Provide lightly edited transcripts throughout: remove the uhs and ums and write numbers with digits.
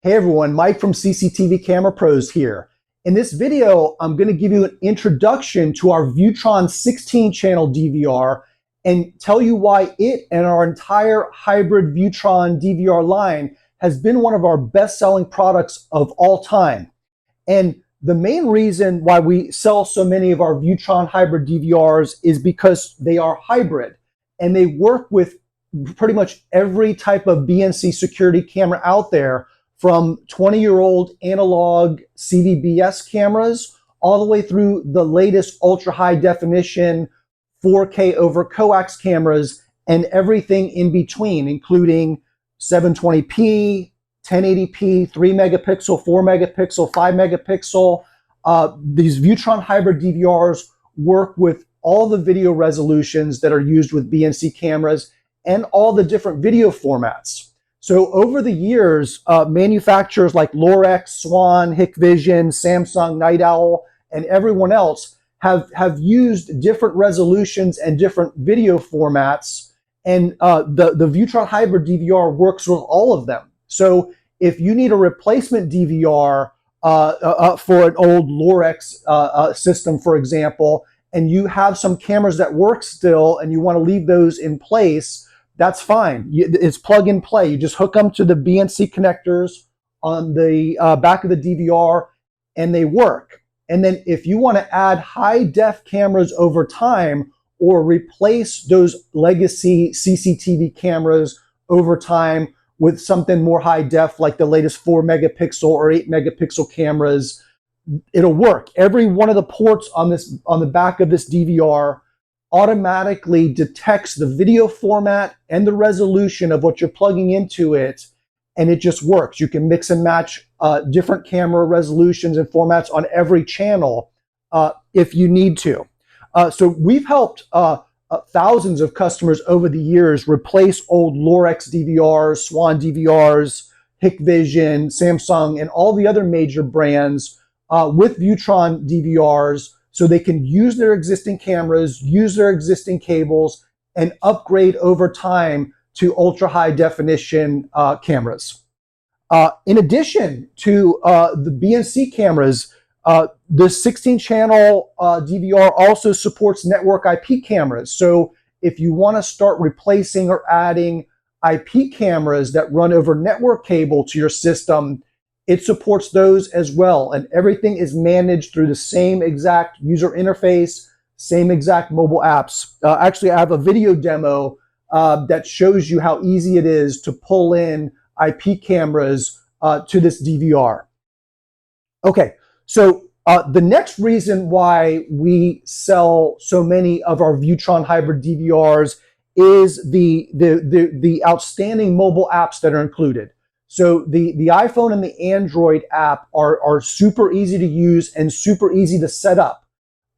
Hey everyone, Mike from CCTV Camera Pros here. In this video, I'm going to give you an introduction to our Viewtron 16 channel DVR and tell you why it and our entire hybrid Viewtron DVR line has been one of our best-selling products of all time. And the main reason why we sell so many of our Viewtron hybrid DVRs is because they are hybrid and they work with pretty much every type of BNC security camera out there, from 20-year-old analog CVBS cameras all the way through the latest ultra high definition 4K over coax cameras and everything in between, including 720p, 1080p, 3 megapixel, 4 megapixel, 5 megapixel. These Viewtron hybrid DVRs work with all the video resolutions that are used with BNC cameras and all the different video formats. So over the years, manufacturers like Lorex, Swan, Hikvision, Samsung, Night Owl, and everyone else have used different resolutions and different video formats, and the Viewtron hybrid DVR works with all of them. So if you need a replacement DVR for an old Lorex system, for example, and you have some cameras that work still and you want to leave those in place, that's fine. It's plug and play. You just hook them to the BNC connectors on the back of the DVR and they work. And then if you want to add high def cameras over time or replace those legacy CCTV cameras over time with something more high def, like the latest 4 megapixel or 8 megapixel cameras, it'll work. Every one of the ports on the back of this DVR automatically detects the video format and the resolution of what you're plugging into it, and it just works. You can mix and match different camera resolutions and formats on every channel if you need to. So we've helped thousands of customers over the years replace old Lorex DVRs, Swan DVRs, Hikvision, Samsung, and all the other major brands with Viewtron DVRs, so they can use their existing cameras, use their existing cables, and upgrade over time to ultra high definition cameras. In addition to the BNC cameras, the 16 channel DVR also supports network IP cameras. So if you want to start replacing or adding IP cameras that run over network cable to your system, it supports those as well, and everything is managed through the same exact user interface, same exact mobile apps. Actually, I have a video demo that shows you how easy it is to pull in IP cameras to this DVR. Okay, so the next reason why we sell so many of our Viewtron hybrid DVRs is the outstanding mobile apps that are included. So the iPhone and the Android app are super easy to use and super easy to set up.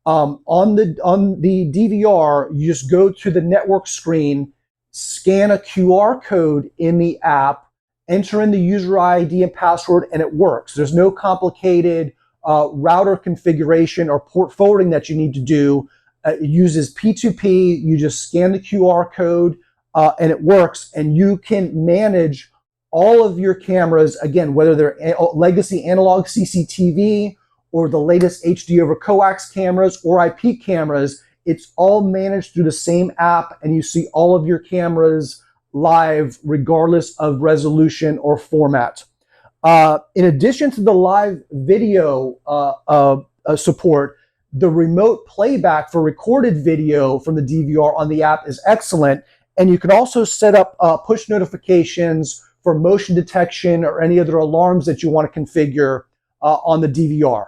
On the DVR, you just go to the network screen, scan a QR code in the app, enter in the user ID and password, and it works. There's no complicated router configuration or port forwarding that you need to do. It uses P2P. You just scan the QR code and it works, and you can manage all of your cameras, again, whether they're legacy analog CCTV or the latest HD over coax cameras or IP cameras. It's all managed through the same app, and you see all of your cameras live regardless of resolution or format. In addition to the live video support, the remote playback for recorded video from the DVR on the app is excellent, and you can also set up push notifications for motion detection or any other alarms that you want to configure on the DVR.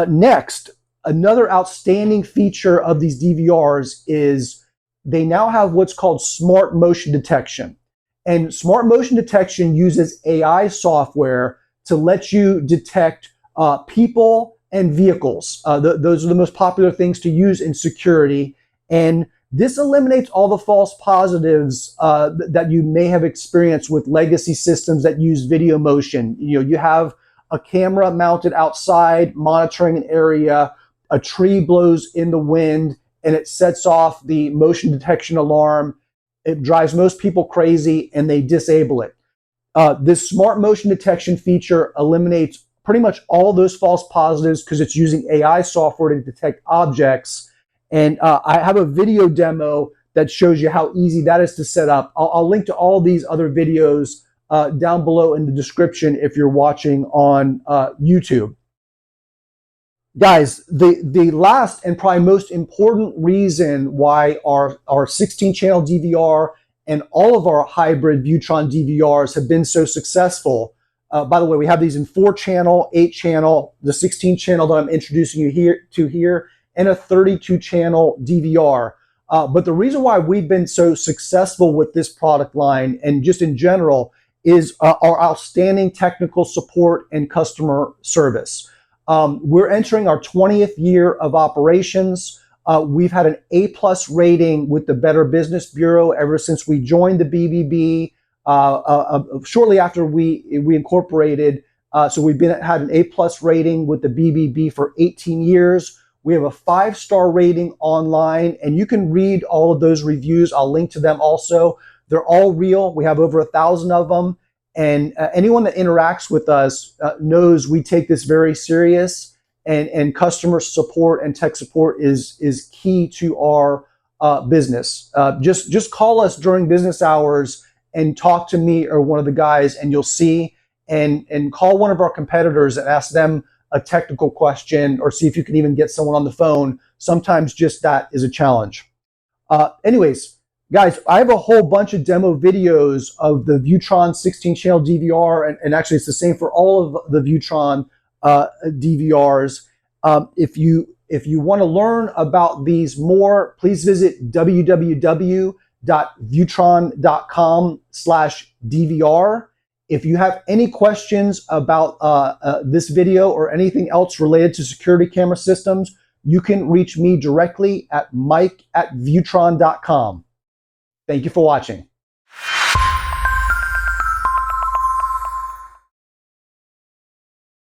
Next, another outstanding feature of these DVRs is they now have what's called smart motion detection. And smart motion detection uses AI software to let you detect people and vehicles. Those are the most popular things to use in security. And this eliminates all the false positives that you may have experienced with legacy systems that use video motion. You have a camera mounted outside monitoring an area, a tree blows in the wind, and it sets off the motion detection alarm. It drives most people crazy and they disable it. This smart motion detection feature eliminates pretty much all those false positives because it's using AI software to detect objects. And I have a video demo that shows you how easy that is to set up. I'll link to all these other videos down below in the description if you're watching on YouTube. Guys, the last and probably most important reason why our 16 channel DVR and all of our hybrid Viewtron DVRs have been so successful. By the way, we have these in 4-channel, 8-channel, the 16-channel that I'm introducing you here, and a 32-channel DVR. But the reason why we've been so successful with this product line and just in general is our outstanding technical support and customer service. We're entering our 20th year of operations. We've had an A+ rating with the Better Business Bureau ever since we joined the BBB. Shortly after we incorporated, so we've had an A+ rating with the BBB for 18 years. We have a 5-star rating online, and you can read all of those reviews. I'll link to them also. They're all real. We have over 1,000 of them. And anyone that interacts with us knows we take this very serious, and customer support and tech support is key to our business. Just call us during business hours and talk to me or one of the guys, and you'll see. And call one of our competitors and ask them a technical question, or see if you can even get someone on the phone. Sometimes just that is a challenge. Anyways. Guys, I have a whole bunch of demo videos of the Viewtron 16-channel DVR, and actually it's the same for all of the Viewtron DVRs. If you want to learn about these more, please visit www.viewtron.com/DVR. If you have any questions about this video or anything else related to security camera systems, you can reach me directly at mike@viewtron.com. Thank you for watching.